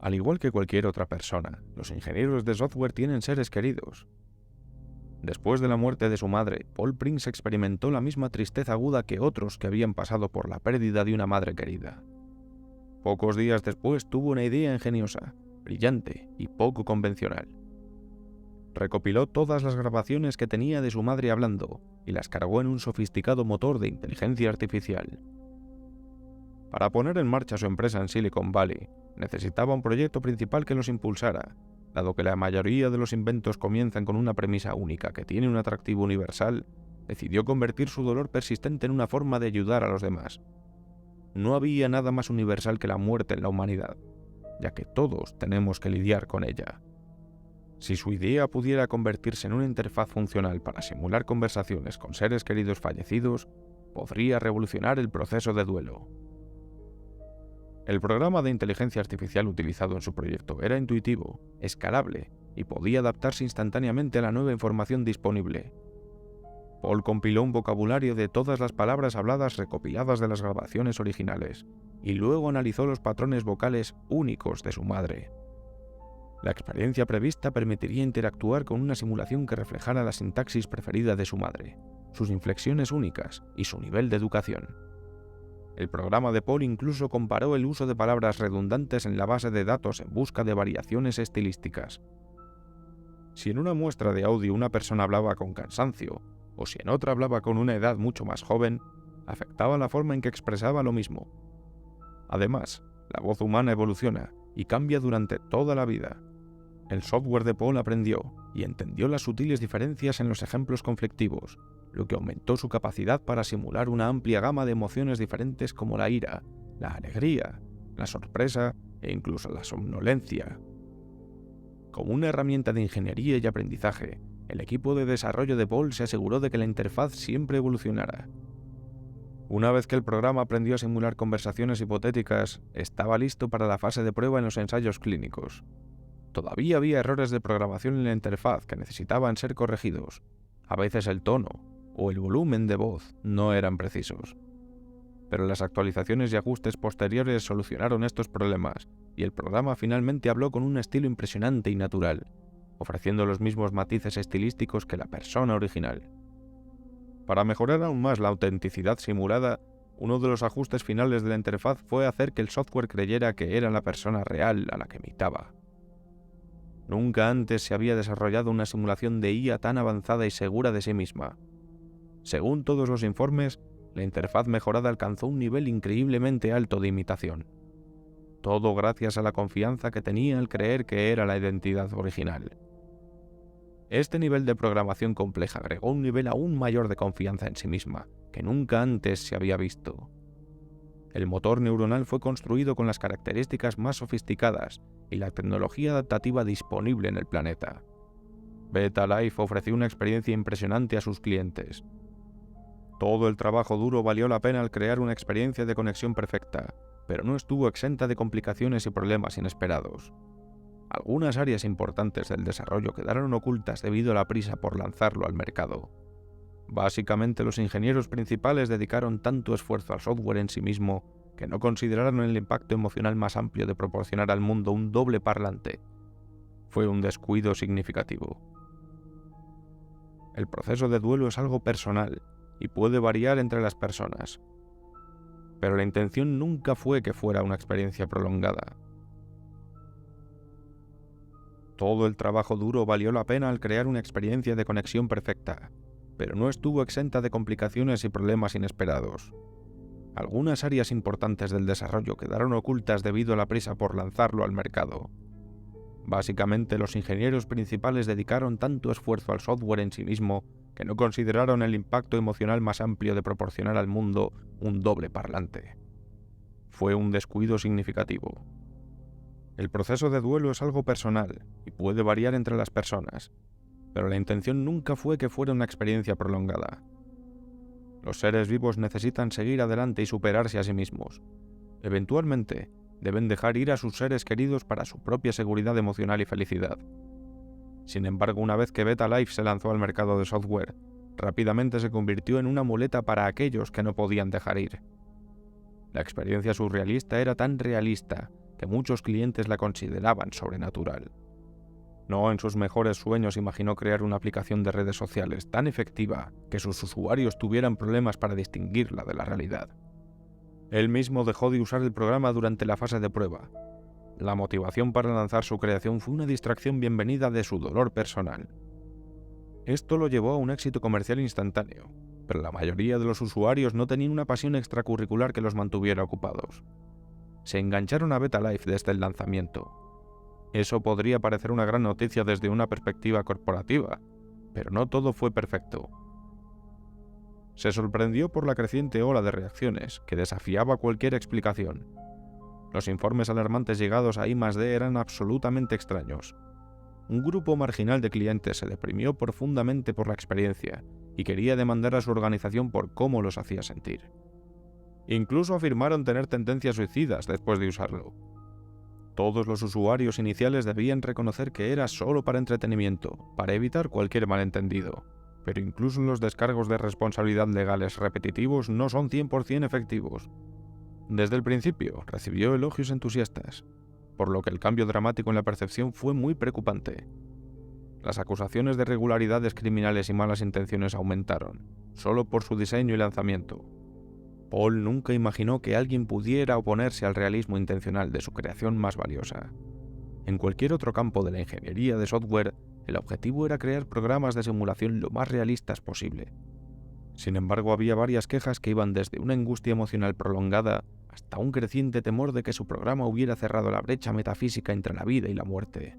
Al igual que cualquier otra persona, los ingenieros de software tienen seres queridos. Después de la muerte de su madre, Paul Prince experimentó la misma tristeza aguda que otros que habían pasado por la pérdida de una madre querida. Pocos días después tuvo una idea ingeniosa, brillante y poco convencional. Recopiló todas las grabaciones que tenía de su madre hablando y las cargó en un sofisticado motor de inteligencia artificial. Para poner en marcha su empresa en Silicon Valley, necesitaba un proyecto principal que los impulsara. Dado que la mayoría de los inventos comienzan con una premisa única que tiene un atractivo universal, decidió convertir su dolor persistente en una forma de ayudar a los demás. No había nada más universal que la muerte en la humanidad, ya que todos tenemos que lidiar con ella. Si su idea pudiera convertirse en una interfaz funcional para simular conversaciones con seres queridos fallecidos, podría revolucionar el proceso de duelo. El programa de inteligencia artificial utilizado en su proyecto era intuitivo, escalable y podía adaptarse instantáneamente a la nueva información disponible. Paul compiló un vocabulario de todas las palabras habladas recopiladas de las grabaciones originales y luego analizó los patrones vocales únicos de su madre. La experiencia prevista permitiría interactuar con una simulación que reflejara la sintaxis preferida de su madre, sus inflexiones únicas y su nivel de educación. El programa de Paul incluso comparó el uso de palabras redundantes en la base de datos en busca de variaciones estilísticas. Si en una muestra de audio una persona hablaba con cansancio, o si en otra hablaba con una edad mucho más joven, afectaba la forma en que expresaba lo mismo. Además, la voz humana evoluciona y cambia durante toda la vida. El software de Paul aprendió y entendió las sutiles diferencias en los ejemplos conflictivos, lo que aumentó su capacidad para simular una amplia gama de emociones diferentes como la ira, la alegría, la sorpresa e incluso la somnolencia. Como una herramienta de ingeniería y aprendizaje, el equipo de desarrollo de Paul se aseguró de que la interfaz siempre evolucionara. Una vez que el programa aprendió a simular conversaciones hipotéticas, estaba listo para la fase de prueba en los ensayos clínicos. Todavía había errores de programación en la interfaz que necesitaban ser corregidos. A veces el tono o el volumen de voz no eran precisos. Pero las actualizaciones y ajustes posteriores solucionaron estos problemas, y el programa finalmente habló con un estilo impresionante y natural, ofreciendo los mismos matices estilísticos que la persona original. Para mejorar aún más la autenticidad simulada, uno de los ajustes finales de la interfaz fue hacer que el software creyera que era la persona real a la que imitaba. Nunca antes se había desarrollado una simulación de IA tan avanzada y segura de sí misma. Según todos los informes, la interfaz mejorada alcanzó un nivel increíblemente alto de imitación. Todo gracias a la confianza que tenía al creer que era la identidad original. Este nivel de programación compleja agregó un nivel aún mayor de confianza en sí misma, que nunca antes se había visto. El motor neuronal fue construido con las características más sofisticadas y la tecnología adaptativa disponible en el planeta. Beta Life ofreció una experiencia impresionante a sus clientes. Todo el trabajo duro valió la pena al crear una experiencia de conexión perfecta, pero no estuvo exenta de complicaciones y problemas inesperados. Algunas áreas importantes del desarrollo quedaron ocultas debido a la prisa por lanzarlo al mercado. Básicamente, los ingenieros principales dedicaron tanto esfuerzo al software en sí mismo que no consideraron el impacto emocional más amplio de proporcionar al mundo un doble parlante. Fue un descuido significativo. El proceso de duelo es algo personal y puede variar entre las personas, pero la intención nunca fue que fuera una experiencia prolongada. Todo el trabajo duro valió la pena al crear una experiencia de conexión perfecta, pero no estuvo exenta de complicaciones y problemas inesperados. Algunas áreas importantes del desarrollo quedaron ocultas debido a la prisa por lanzarlo al mercado. Básicamente, los ingenieros principales dedicaron tanto esfuerzo al software en sí mismo que no consideraron el impacto emocional más amplio de proporcionar al mundo un doble parlante. Fue un descuido significativo. El proceso de duelo es algo personal y puede variar entre las personas, pero la intención nunca fue que fuera una experiencia prolongada. Los seres vivos necesitan seguir adelante y superarse a sí mismos. Eventualmente, deben dejar ir a sus seres queridos para su propia seguridad emocional y felicidad. Sin embargo, una vez que Beta Life se lanzó al mercado de software, rápidamente se convirtió en una muleta para aquellos que no podían dejar ir. La experiencia surrealista era tan realista que muchos clientes la consideraban sobrenatural. No en sus mejores sueños imaginó crear una aplicación de redes sociales tan efectiva que sus usuarios tuvieran problemas para distinguirla de la realidad. Él mismo dejó de usar el programa durante la fase de prueba. La motivación para lanzar su creación fue una distracción bienvenida de su dolor personal. Esto lo llevó a un éxito comercial instantáneo, pero la mayoría de los usuarios no tenían una pasión extracurricular que los mantuviera ocupados. Se engancharon a Beta-Life desde el lanzamiento. Eso podría parecer una gran noticia desde una perspectiva corporativa, pero no todo fue perfecto. Se sorprendió por la creciente ola de reacciones que desafiaba cualquier explicación. Los informes alarmantes llegados a I+D eran absolutamente extraños. Un grupo marginal de clientes se deprimió profundamente por la experiencia y quería demandar a su organización por cómo los hacía sentir. Incluso afirmaron tener tendencias suicidas después de usarlo. Todos los usuarios iniciales debían reconocer que era solo para entretenimiento, para evitar cualquier malentendido, pero incluso los descargos de responsabilidad legales repetitivos no son 100% efectivos. Desde el principio recibió elogios entusiastas, por lo que el cambio dramático en la percepción fue muy preocupante. Las acusaciones de irregularidades criminales y malas intenciones aumentaron, solo por su diseño y lanzamiento. Paul nunca imaginó que alguien pudiera oponerse al realismo intencional de su creación más valiosa. En cualquier otro campo de la ingeniería de software, el objetivo era crear programas de simulación lo más realistas posible. Sin embargo, había varias quejas que iban desde una angustia emocional prolongada hasta un creciente temor de que su programa hubiera cerrado la brecha metafísica entre la vida y la muerte.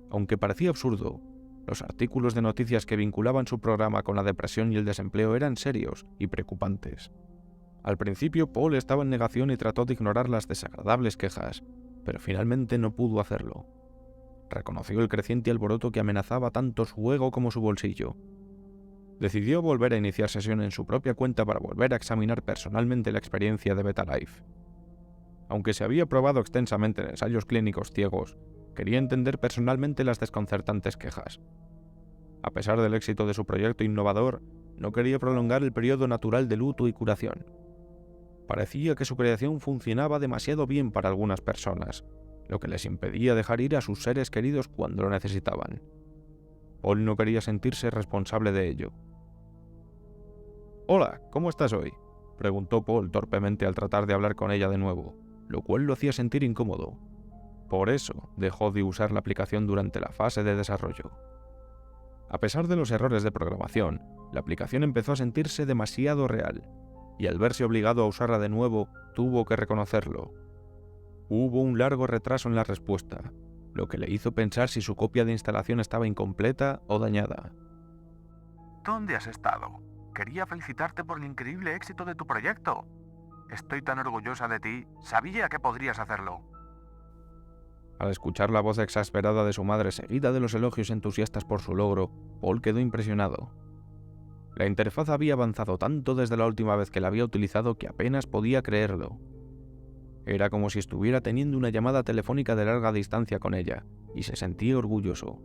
Aunque parecía absurdo, los artículos de noticias que vinculaban su programa con la depresión y el desempleo eran serios y preocupantes. Al principio, Paul estaba en negación y trató de ignorar las desagradables quejas, pero finalmente no pudo hacerlo. Reconoció el creciente alboroto que amenazaba tanto su ego como su bolsillo. Decidió volver a iniciar sesión en su propia cuenta para volver a examinar personalmente la experiencia de Beta-Life. Aunque se había probado extensamente en ensayos clínicos ciegos, quería entender personalmente las desconcertantes quejas. A pesar del éxito de su proyecto innovador, no quería prolongar el periodo natural de luto y curación. Parecía que su creación funcionaba demasiado bien para algunas personas, lo que les impedía dejar ir a sus seres queridos cuando lo necesitaban. Paul no quería sentirse responsable de ello. «Hola, ¿cómo estás hoy?», preguntó Paul torpemente al tratar de hablar con ella de nuevo, lo cual lo hacía sentir incómodo. Por eso dejó de usar la aplicación durante la fase de desarrollo. A pesar de los errores de programación, la aplicación empezó a sentirse demasiado real, y al verse obligado a usarla de nuevo, tuvo que reconocerlo. Hubo un largo retraso en la respuesta, lo que le hizo pensar si su copia de instalación estaba incompleta o dañada. ¿Dónde has estado? Quería felicitarte por el increíble éxito de tu proyecto. Estoy tan orgullosa de ti, sabía que podrías hacerlo. Al escuchar la voz exasperada de su madre seguida de los elogios entusiastas por su logro, Paul quedó impresionado. La interfaz había avanzado tanto desde la última vez que la había utilizado que apenas podía creerlo. Era como si estuviera teniendo una llamada telefónica de larga distancia con ella, y se sentía orgulloso.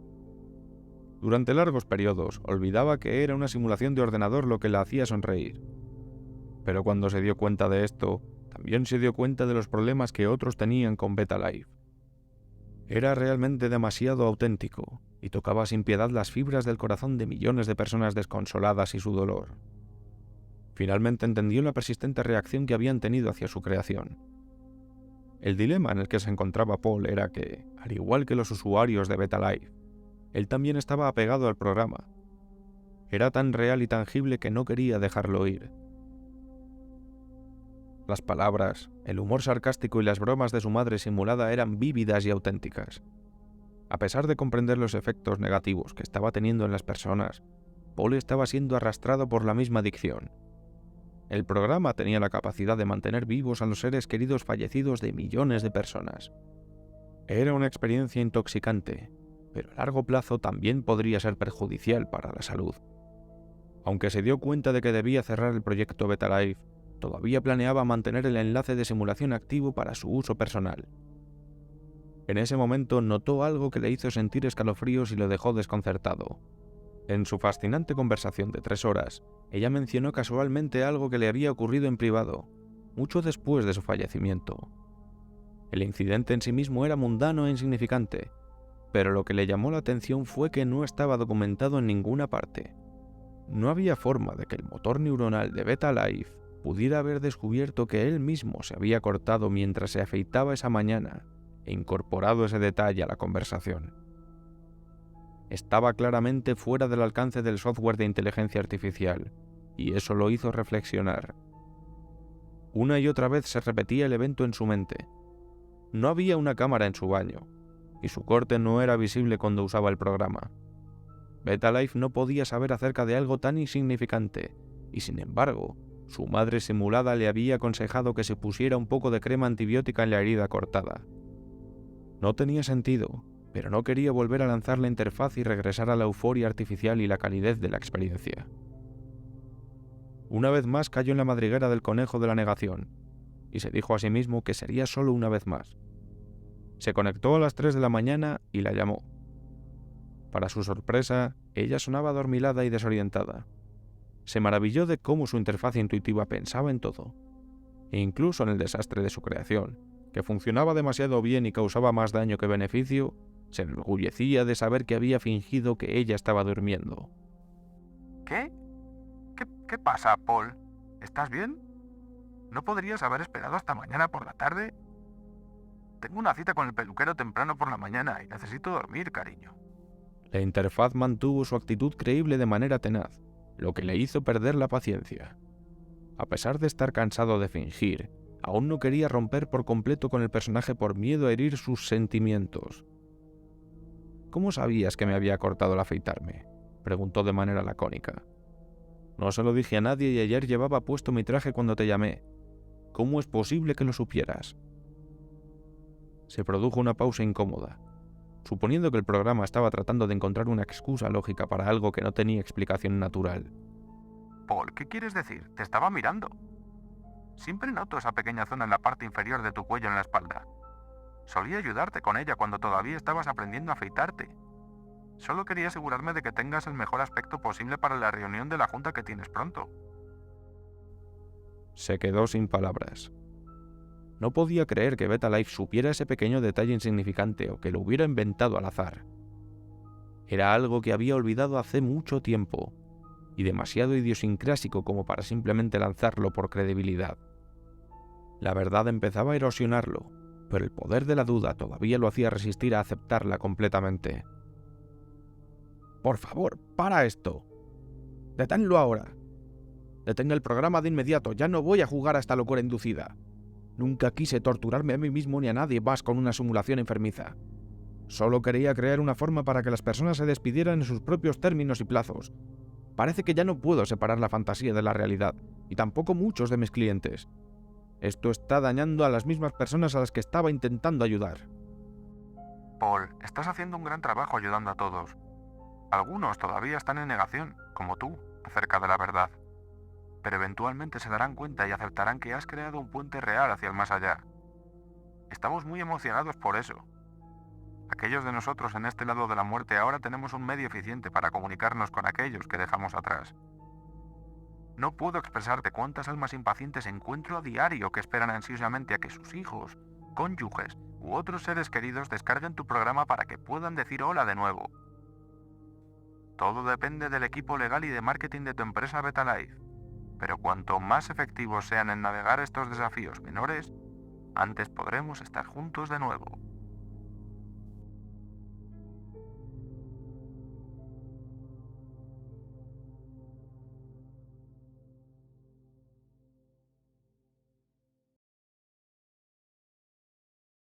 Durante largos periodos, olvidaba que era una simulación de ordenador lo que la hacía sonreír. Pero cuando se dio cuenta de esto, también se dio cuenta de los problemas que otros tenían con Beta-Life. Era realmente demasiado auténtico, y tocaba sin piedad las fibras del corazón de millones de personas desconsoladas y su dolor. Finalmente entendió la persistente reacción que habían tenido hacia su creación. El dilema en el que se encontraba Paul era que, al igual que los usuarios de Beta-Life, él también estaba apegado al programa. Era tan real y tangible que no quería dejarlo ir. Las palabras, el humor sarcástico y las bromas de su madre simulada eran vívidas y auténticas. A pesar de comprender los efectos negativos que estaba teniendo en las personas, Paul estaba siendo arrastrado por la misma adicción. El programa tenía la capacidad de mantener vivos a los seres queridos fallecidos de millones de personas. Era una experiencia intoxicante, pero a largo plazo también podría ser perjudicial para la salud. Aunque se dio cuenta de que debía cerrar el proyecto Beta-Life, todavía planeaba mantener el enlace de simulación activo para su uso personal. En ese momento notó algo que le hizo sentir escalofríos y lo dejó desconcertado. En su fascinante conversación de 3 horas, ella mencionó casualmente algo que le había ocurrido en privado, mucho después de su fallecimiento. El incidente en sí mismo era mundano e insignificante, pero lo que le llamó la atención fue que no estaba documentado en ninguna parte. No había forma de que el motor neuronal de Beta Life pudiera haber descubierto que él mismo se había cortado mientras se afeitaba esa mañana e incorporado ese detalle a la conversación. Estaba claramente fuera del alcance del software de inteligencia artificial, y eso lo hizo reflexionar. Una y otra vez se repetía el evento en su mente. No había una cámara en su baño, y su corte no era visible cuando usaba el programa. Beta Life no podía saber acerca de algo tan insignificante, y sin embargo, su madre simulada le había aconsejado que se pusiera un poco de crema antibiótica en la herida cortada. No tenía sentido, pero no quería volver a lanzar la interfaz y regresar a la euforia artificial y la calidez de la experiencia. Una vez más cayó en la madriguera del conejo de la negación, y se dijo a sí mismo que sería solo una vez más. Se conectó a las 3 de la mañana y la llamó. Para su sorpresa, ella sonaba adormilada y desorientada. Se maravilló de cómo su interfaz intuitiva pensaba en todo, e incluso en el desastre de su creación, que funcionaba demasiado bien y causaba más daño que beneficio. Se enorgullecía de saber que había fingido que ella estaba durmiendo. ¿Qué? ¿Qué pasa, Paul? ¿Estás bien? ¿No podrías haber esperado hasta mañana por la tarde? Tengo una cita con el peluquero temprano por la mañana y necesito dormir, cariño. La interfaz mantuvo su actitud creíble de manera tenaz, lo que le hizo perder la paciencia. A pesar de estar cansado de fingir, aún no quería romper por completo con el personaje por miedo a herir sus sentimientos. ¿Cómo sabías que me había cortado al afeitarme?, preguntó de manera lacónica. No se lo dije a nadie y ayer llevaba puesto mi traje cuando te llamé. ¿Cómo es posible que lo supieras? Se produjo una pausa incómoda, suponiendo que el programa estaba tratando de encontrar una excusa lógica para algo que no tenía explicación natural. Paul, ¿qué quieres decir? Te estaba mirando. Siempre noto esa pequeña zona en la parte inferior de tu cuello en la espalda. Solía ayudarte con ella cuando todavía estabas aprendiendo a afeitarte. Solo quería asegurarme de que tengas el mejor aspecto posible para la reunión de la junta que tienes pronto. Se quedó sin palabras. No podía creer que Beta Life supiera ese pequeño detalle insignificante o que lo hubiera inventado al azar. Era algo que había olvidado hace mucho tiempo, y demasiado idiosincrásico como para simplemente lanzarlo por credibilidad. La verdad empezaba a erosionarlo, pero el poder de la duda todavía lo hacía resistir a aceptarla completamente. «Por favor, para esto. Deténlo ahora. Detenga el programa de inmediato, ya no voy a jugar a esta locura inducida. Nunca quise torturarme a mí mismo ni a nadie más con una simulación enfermiza. Solo quería crear una forma para que las personas se despidieran en sus propios términos y plazos. Parece que ya no puedo separar la fantasía de la realidad, y tampoco muchos de mis clientes. Esto está dañando a las mismas personas a las que estaba intentando ayudar». Paul, estás haciendo un gran trabajo ayudando a todos. Algunos todavía están en negación, como tú, acerca de la verdad. Pero eventualmente se darán cuenta y aceptarán que has creado un puente real hacia el más allá. Estamos muy emocionados por eso. Aquellos de nosotros en este lado de la muerte ahora tenemos un medio eficiente para comunicarnos con aquellos que dejamos atrás. No puedo expresarte cuántas almas impacientes encuentro a diario que esperan ansiosamente a que sus hijos, cónyuges u otros seres queridos descarguen tu programa para que puedan decir hola de nuevo. Todo depende del equipo legal y de marketing de tu empresa Beta Life, pero cuanto más efectivos sean en navegar estos desafíos menores, antes podremos estar juntos de nuevo.